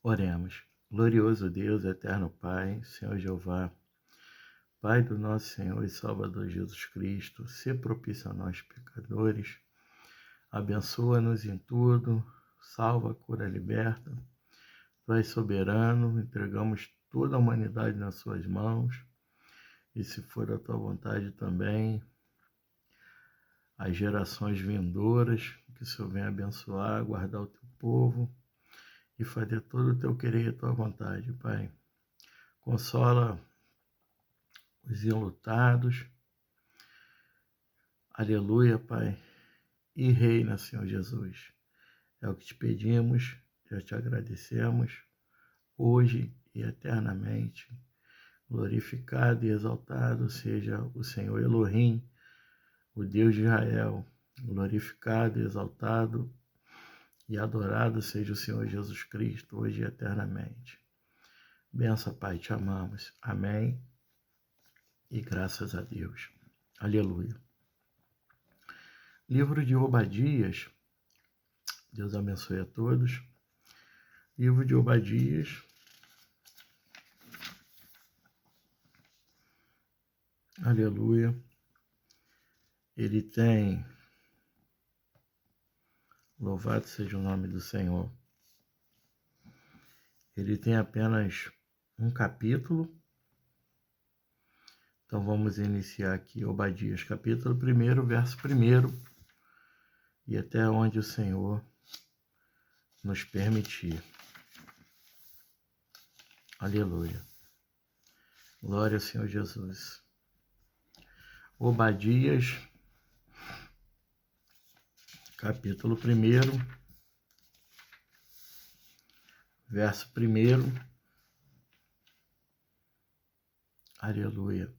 Oremos. Glorioso Deus, eterno Pai, Senhor Jeová, Pai do nosso Senhor e Salvador Jesus Cristo, se propício a nós pecadores, abençoa-nos em tudo, salva, cura, liberta. Tu és soberano, entregamos toda a humanidade nas suas mãos, e se for a tua vontade também, as gerações vindouras, que o Senhor venha abençoar, guardar o teu povo e fazer todo o teu querer e a tua vontade, Pai. Consola os enlutados, aleluia, Pai, e reina, Senhor Jesus. É o que te pedimos, já te agradecemos, hoje e eternamente. Glorificado e exaltado seja o Senhor Elohim, o Deus de Israel. Glorificado e exaltado e adorado seja o Senhor Jesus Cristo, hoje e eternamente. Benção, Pai, te amamos. Amém. E graças a Deus. Aleluia. Livro de Obadias. Deus abençoe a todos. Livro de Obadias. Aleluia. Ele tem... Louvado seja o nome do Senhor. Ele tem apenas um capítulo. Então vamos iniciar aqui Obadias, capítulo 1, verso 1. E até onde o Senhor nos permitir. Aleluia. Glória ao Senhor Jesus. Obadias, capítulo 1, verso 1. Aleluia.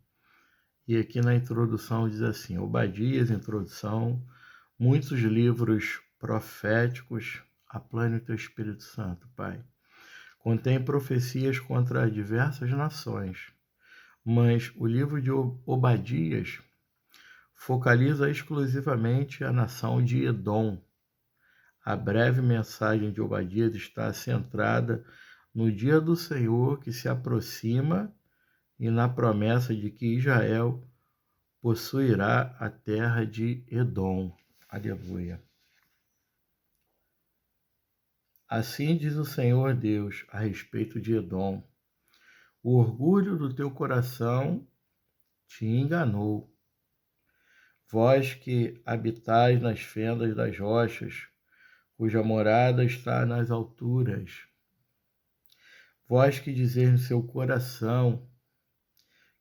E aqui na introdução diz assim, Obadias, introdução, muitos livros proféticos, aplane o teu Espírito Santo, Pai. Contém profecias contra diversas nações, mas o livro de Obadias focaliza exclusivamente a nação de Edom. A breve mensagem de Obadias está centrada no dia do Senhor que se aproxima e na promessa de que Israel possuirá a terra de Edom. Aleluia. Assim diz o Senhor Deus a respeito de Edom: o orgulho do teu coração te enganou. Vós que habitais nas fendas das rochas, cuja morada está nas alturas. Vós que dizeis no seu coração: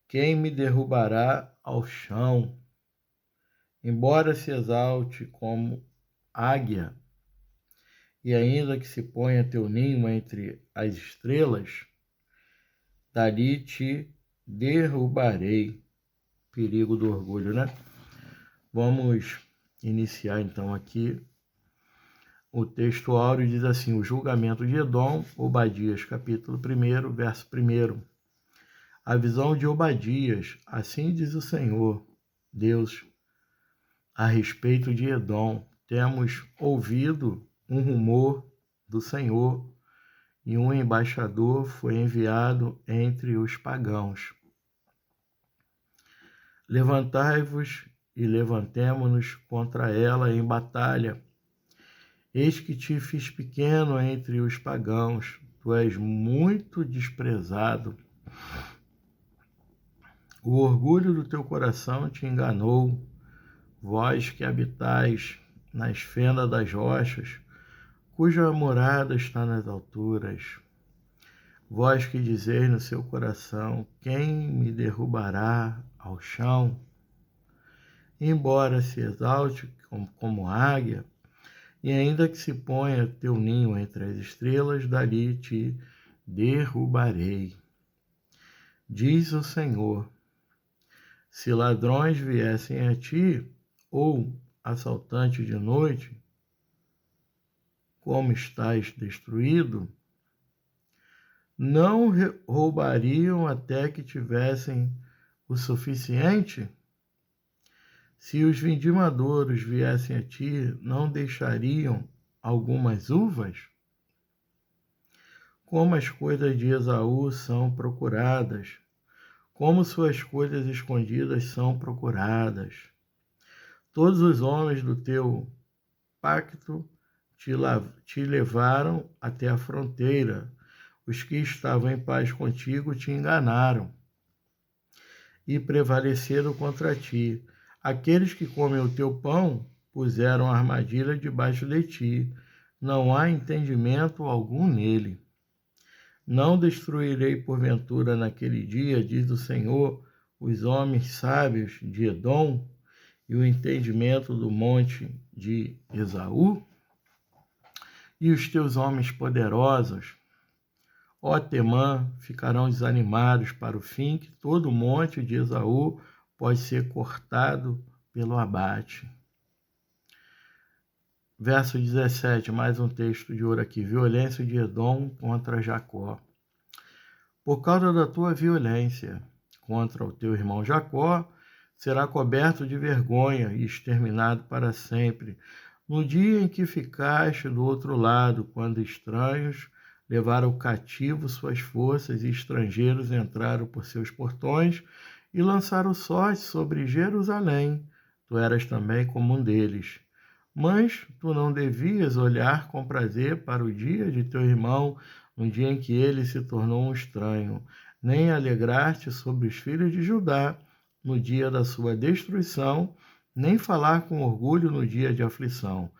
quem me derrubará ao chão? Embora se exalte como águia, e ainda que se ponha teu ninho entre as estrelas, dali te derrubarei. Perigo do orgulho, né? Vamos iniciar então aqui. O texto áureo diz assim, o julgamento de Edom, Obadias, capítulo 1, verso 1. A visão de Obadias, assim diz o Senhor, Deus, a respeito de Edom. Temos ouvido um rumor do Senhor, e um embaixador foi enviado entre os pagãos. Levantai-vos e levantemo-nos contra ela em batalha. Eis que te fiz pequeno entre os pagãos, tu és muito desprezado. O orgulho do teu coração te enganou, vós que habitais nas fendas das rochas, cuja morada está nas alturas. Vós que dizeis no seu coração, quem me derrubará ao chão? Embora se exalte como águia, e ainda que se ponha teu ninho entre as estrelas, dali te derrubarei. Diz o Senhor, se ladrões viessem a ti, ou assaltante de noite, como estás destruído, não roubariam até que tivessem o suficiente? Se os vindimadouros viessem a ti, não deixariam algumas uvas? como as coisas de Esaú são procuradas, como suas coisas escondidas são procuradas. Todos os homens do teu pacto te levaram até a fronteira. Os que estavam em paz contigo te enganaram e prevaleceram contra ti. Aqueles que comem o teu pão puseram armadilha debaixo de ti. Não há entendimento algum nele. Não destruirei porventura naquele dia, diz o Senhor, os homens sábios de Edom e o entendimento do monte de Esaú? E os teus homens poderosos, ó Temã, ficarão desanimados para o fim, que todo o monte de Esaú pode ser cortado pelo abate. Verso 17, mais um texto de ouro aqui. Violência de Edom contra Jacó. Por causa da tua violência contra o teu irmão Jacó, será coberto de vergonha e exterminado para sempre. No dia em que ficaste do outro lado, quando estranhos levaram cativo suas forças e estrangeiros entraram por seus portões e lançaram sorte sobre Jerusalém, tu eras também como um deles. Mas tu não devias olhar com prazer para o dia de teu irmão, no dia em que ele se tornou um estranho, nem alegrar-te sobre os filhos de Judá, no dia da sua destruição, nem falar com orgulho no dia de aflição.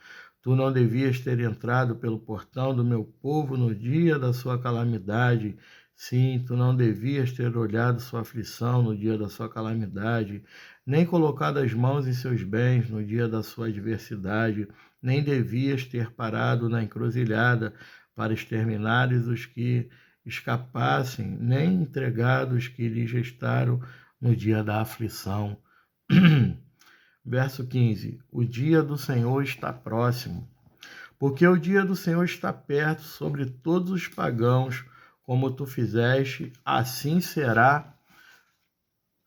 Tu não devias ter entrado pelo portão do meu povo no dia da sua calamidade. Sim, tu não devias ter olhado sua aflição no dia da sua calamidade, nem colocado as mãos em seus bens no dia da sua adversidade, nem devias ter parado na encruzilhada para exterminares os que escapassem, nem entregado os que lhes restaram no dia da aflição. Verso 15. O dia do Senhor está próximo, porque o dia do Senhor está perto sobre todos os pagãos, como tu fizeste, assim será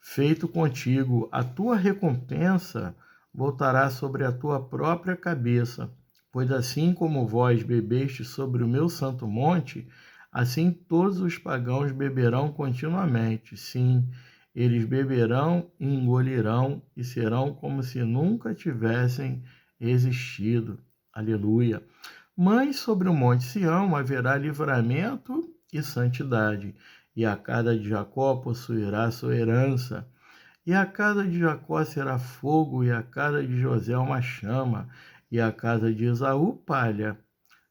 feito contigo. A tua recompensa voltará sobre a tua própria cabeça, pois assim como vós bebeste sobre o meu santo monte, assim todos os pagãos beberão continuamente. Sim, eles beberão e engolirão e serão como se nunca tivessem existido. Aleluia. Mas sobre o monte Sião haverá livramento e santidade, e a casa de Jacó possuirá sua herança. E a casa de Jacó será fogo, e a casa de José uma chama, e a casa de Esaú palha.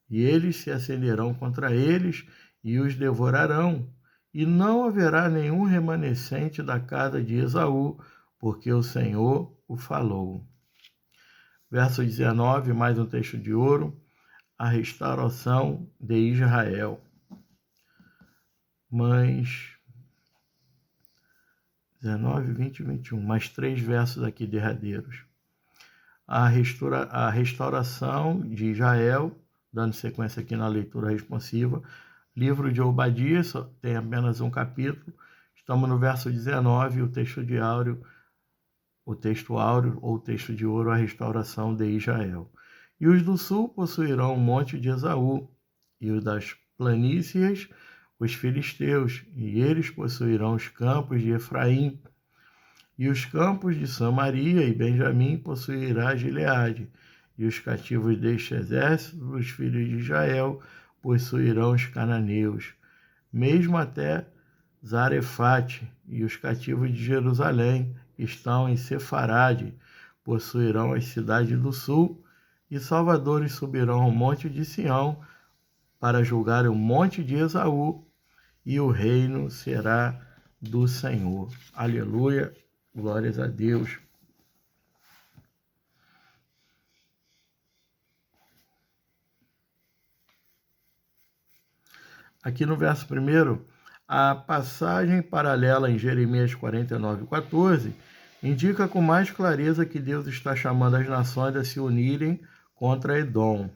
E eles se acenderão contra eles e os devorarão. E não haverá nenhum remanescente da casa de Esaú, porque o Senhor o falou. Verso 19, mais um texto de ouro. A restauração de Israel. Mas 19, 20 e 21, mais 3 versos aqui derradeiros. A restauração de Israel, dando sequência aqui na leitura responsiva. Livro de Obadias, tem apenas um capítulo. Estamos no verso 19, o texto áureo ou texto de ouro, a restauração de Israel. E os do sul possuirão o monte de Esaú, e os das planícies, os filisteus, e eles possuirão os campos de Efraim, e os campos de Samaria e Benjamim possuirá Gileade, e os cativos deste exército, os filhos de Israel, possuirão os cananeus, mesmo até Zarefate, e os cativos de Jerusalém, que estão em Sefarade, possuirão as cidades do sul, e salvadores subirão ao monte de Sião, para julgar o monte de Esaú, e o reino será do Senhor. Aleluia, glórias a Deus. Aqui no verso 1, a passagem paralela em Jeremias 49:14 indica com mais clareza que Deus está chamando as nações a se unirem contra Edom.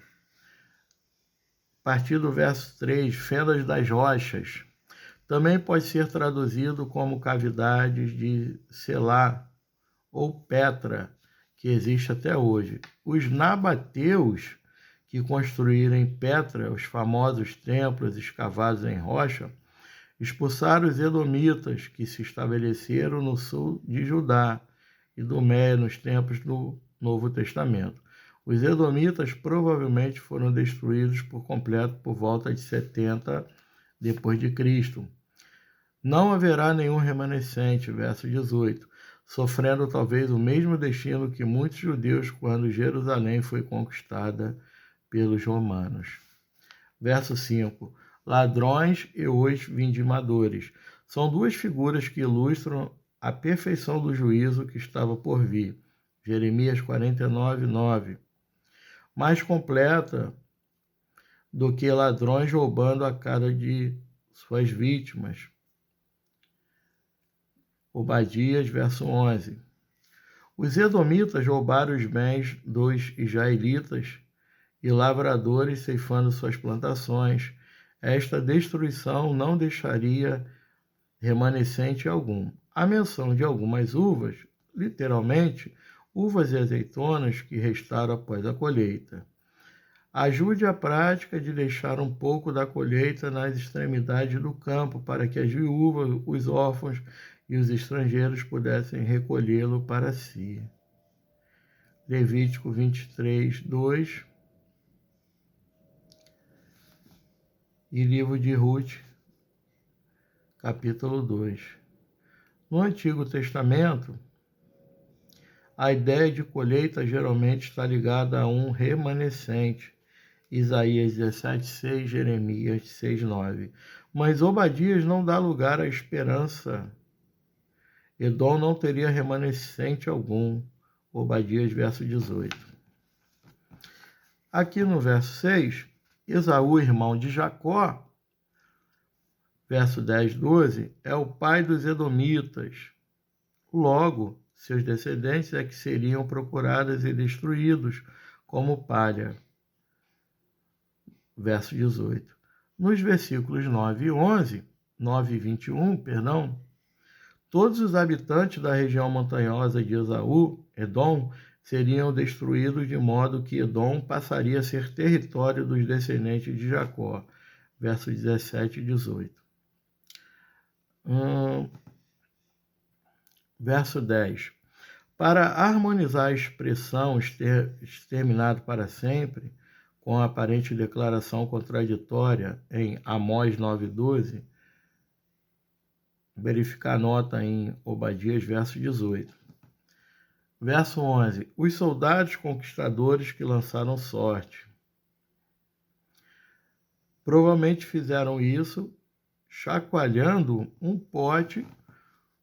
A partir do verso 3, fendas das rochas, também pode ser traduzido como cavidades de Selá ou Petra, que existe até hoje. Os nabateus, que construíram em Petra os famosos templos escavados em rocha, expulsaram os edomitas que se estabeleceram no sul de Judá e Dumeia nos tempos do Novo Testamento. Os edomitas provavelmente foram destruídos por completo por volta de 70 depois de Cristo. Não haverá nenhum remanescente, verso 18, sofrendo talvez o mesmo destino que muitos judeus quando Jerusalém foi conquistada pelos romanos. Verso 5. Ladrões e os vindimadores. São duas figuras que ilustram a perfeição do juízo que estava por vir. Jeremias 49, 9. Mais completa do que ladrões roubando a cara de suas vítimas. Obadias, verso 11. Os edomitas roubaram os bens dos israelitas e lavradores ceifando suas plantações. Esta destruição não deixaria remanescente algum. A menção de algumas uvas, literalmente, uvas e azeitonas que restaram após a colheita. Ajude a prática de deixar um pouco da colheita nas extremidades do campo, para que as viúvas, os órfãos e os estrangeiros pudessem recolhê-lo para si. Levítico 23, 2. E livro de Ruth, capítulo 2. No Antigo Testamento, a ideia de colheita geralmente está ligada a um remanescente. Isaías 17:6, Jeremias 6:9. Mas Obadias não dá lugar à esperança. Edom não teria remanescente algum. Obadias, verso 18. Aqui no verso 6, Esaú, irmão de Jacó, verso 10, 12, é o pai dos edomitas. Logo, seus descendentes é que seriam procurados e destruídos como palha. Verso 18. Nos versículos 9 e 11, 9 e 21, todos os habitantes da região montanhosa de Esaú, Edom, seriam destruídos de modo que Edom passaria a ser território dos descendentes de Jacó. Versos 17 e 18. Verso 10. Para harmonizar a expressão exterminado para sempre, com a aparente declaração contraditória em Amós 9:12, verificar a nota em Obadias, verso 18. Verso 11. Os soldados conquistadores que lançaram sorte. Provavelmente fizeram isso chacoalhando um pote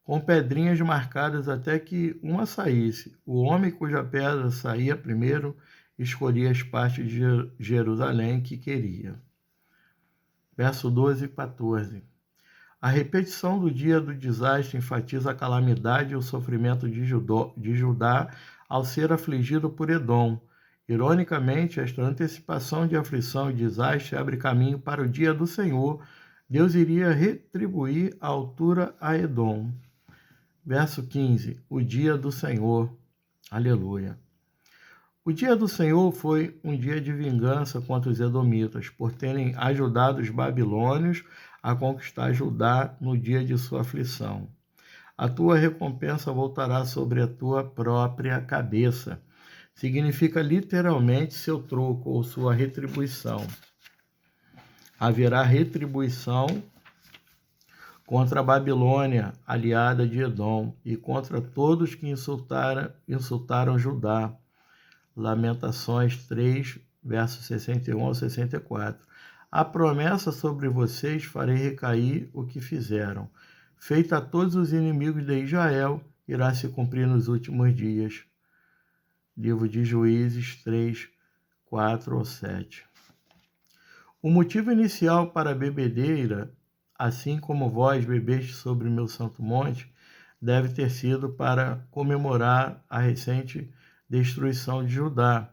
com pedrinhas marcadas até que uma saísse. O homem cuja pedra saía primeiro escolhia as partes de Jerusalém que queria. Verso 12 e 14. A repetição do dia do desastre enfatiza a calamidade e o sofrimento de Judá ao ser afligido por Edom. Ironicamente, esta antecipação de aflição e desastre abre caminho para o dia do Senhor. Deus iria retribuir a altura a Edom. Verso 15. O dia do Senhor. Aleluia. O dia do Senhor foi um dia de vingança contra os edomitas, por terem ajudado os babilônios a conquistar Judá no dia de sua aflição. A tua recompensa voltará sobre a tua própria cabeça. Significa literalmente seu troco ou sua retribuição. Haverá retribuição contra a Babilônia, aliada de Edom, e contra todos que insultaram Judá. Lamentações 3, versos 61 ao 64. A promessa sobre vocês farei recair o que fizeram. Feita a todos os inimigos de Israel, irá se cumprir nos últimos dias. Livro de Juízes 3, 4 ao 7. O motivo inicial para a bebedeira, assim como vós bebeste sobre meu santo monte, deve ter sido para comemorar a recente destruição de Judá.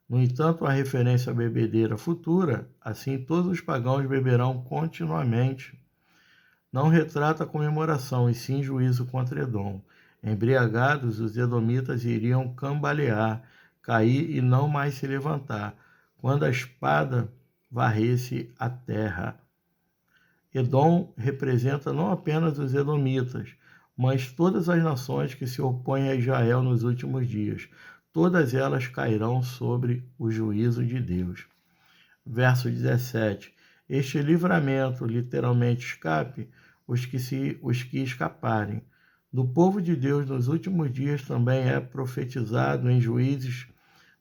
No entanto, a referência à bebedeira futura, assim todos os pagãos beberão continuamente, não retrata a comemoração, e sim juízo contra Edom. Embriagados, os edomitas iriam cambalear, cair e não mais se levantar. quando a espada varresse a terra. Edom representa não apenas os edomitas, mas todas as nações que se opõem a Israel nos últimos dias. Todas elas cairão sobre o juízo de Deus. Verso 17. Este livramento, literalmente escape, os que escaparem. Do povo de Deus nos últimos dias também é profetizado em Juízes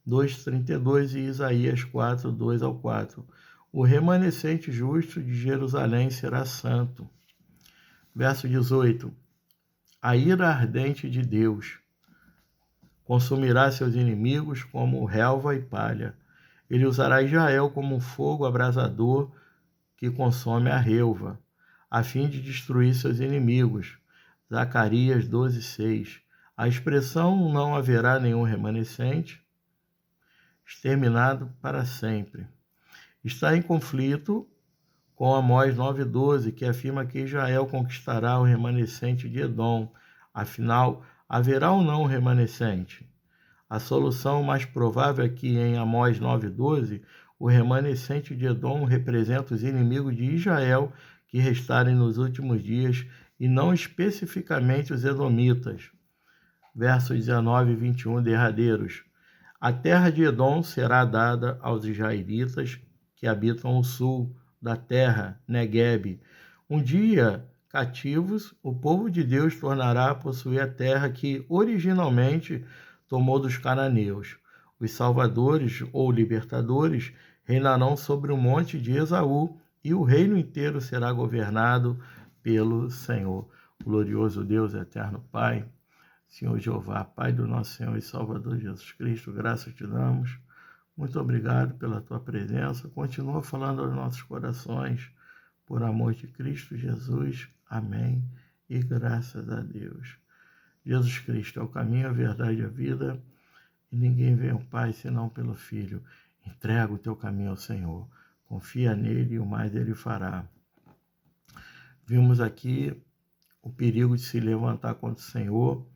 2:32 e Isaías 4:2-4. O remanescente justo de Jerusalém será santo. Verso 18. A ira ardente de Deus consumirá seus inimigos como relva e palha. Ele usará Israel como um fogo abrasador que consome a relva, a fim de destruir seus inimigos. Zacarias 12:6. A expressão não haverá nenhum remanescente, exterminado para sempre, está em conflito com Amós 9:12, que afirma que Israel conquistará o remanescente de Edom. Afinal, haverá ou não um remanescente? A solução mais provável é que em Amós 9:12, o remanescente de Edom representa os inimigos de Israel que restarem nos últimos dias e não especificamente os edomitas. Versos 19 e 21 derradeiros. A terra de Edom será dada aos israelitas que habitam o sul da terra, Neguebe. Um dia, cativos, o povo de Deus tornará a possuir a terra que originalmente tomou dos cananeus. Os salvadores ou libertadores reinarão sobre o monte de Esaú e o reino inteiro será governado pelo Senhor. Glorioso Deus, eterno Pai, Senhor Jeová, Pai do nosso Senhor e Salvador Jesus Cristo, graças te damos. Muito obrigado pela tua presença. Continua falando aos nossos corações, por amor de Cristo Jesus. Amém. E graças a Deus. Jesus Cristo é o caminho, a verdade e a vida, e ninguém vem ao Pai senão pelo Filho. Entrega o teu caminho ao Senhor. Confia nele e o mais ele fará. Vimos aqui o perigo de se levantar contra o Senhor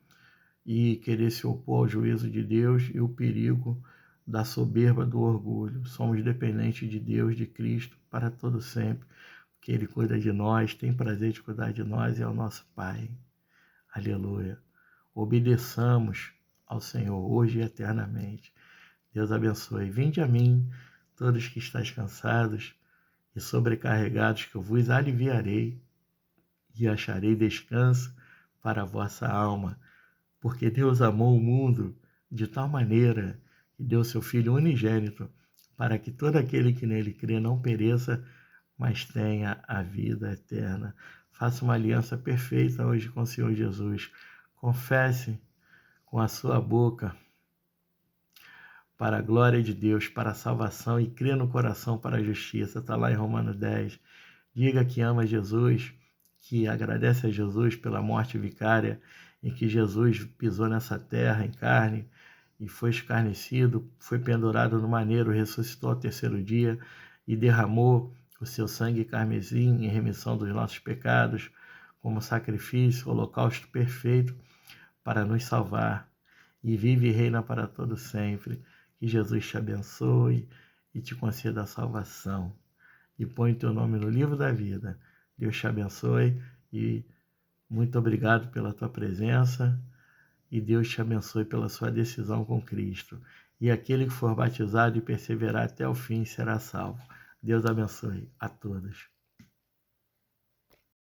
e querer se opor ao juízo de Deus e o perigo da soberba do orgulho. Somos dependentes de Deus, de Cristo, para todo sempre, porque Ele cuida de nós, tem prazer de cuidar de nós e é o nosso Pai. Aleluia. Obedeçamos ao Senhor hoje e eternamente. Deus abençoe. Vinde a mim, todos que estáis cansados e sobrecarregados, que eu vos aliviarei e acharei descanso para a vossa alma. Porque Deus amou o mundo de tal maneira que deu seu Filho unigênito, para que todo aquele que nele crê não pereça, mas tenha a vida eterna. Faça uma aliança perfeita hoje com o Senhor Jesus. Confesse com a sua boca para a glória de Deus, para a salvação, e crê no coração para a justiça. Está lá em Romanos 10. Diga que ama Jesus, que agradece a Jesus pela morte vicária, em que Jesus pisou nessa terra em carne e foi escarnecido, foi pendurado no madeiro, ressuscitou ao terceiro dia e derramou o seu sangue carmesim em remissão dos nossos pecados, como sacrifício, holocausto perfeito para nos salvar. E vive e reina para todo sempre. Que Jesus te abençoe e te conceda a salvação. E põe teu nome no livro da vida. Deus te abençoe e muito obrigado pela tua presença e Deus te abençoe pela sua decisão com Cristo. E aquele que for batizado e perseverar até o fim será salvo. Deus abençoe a todos.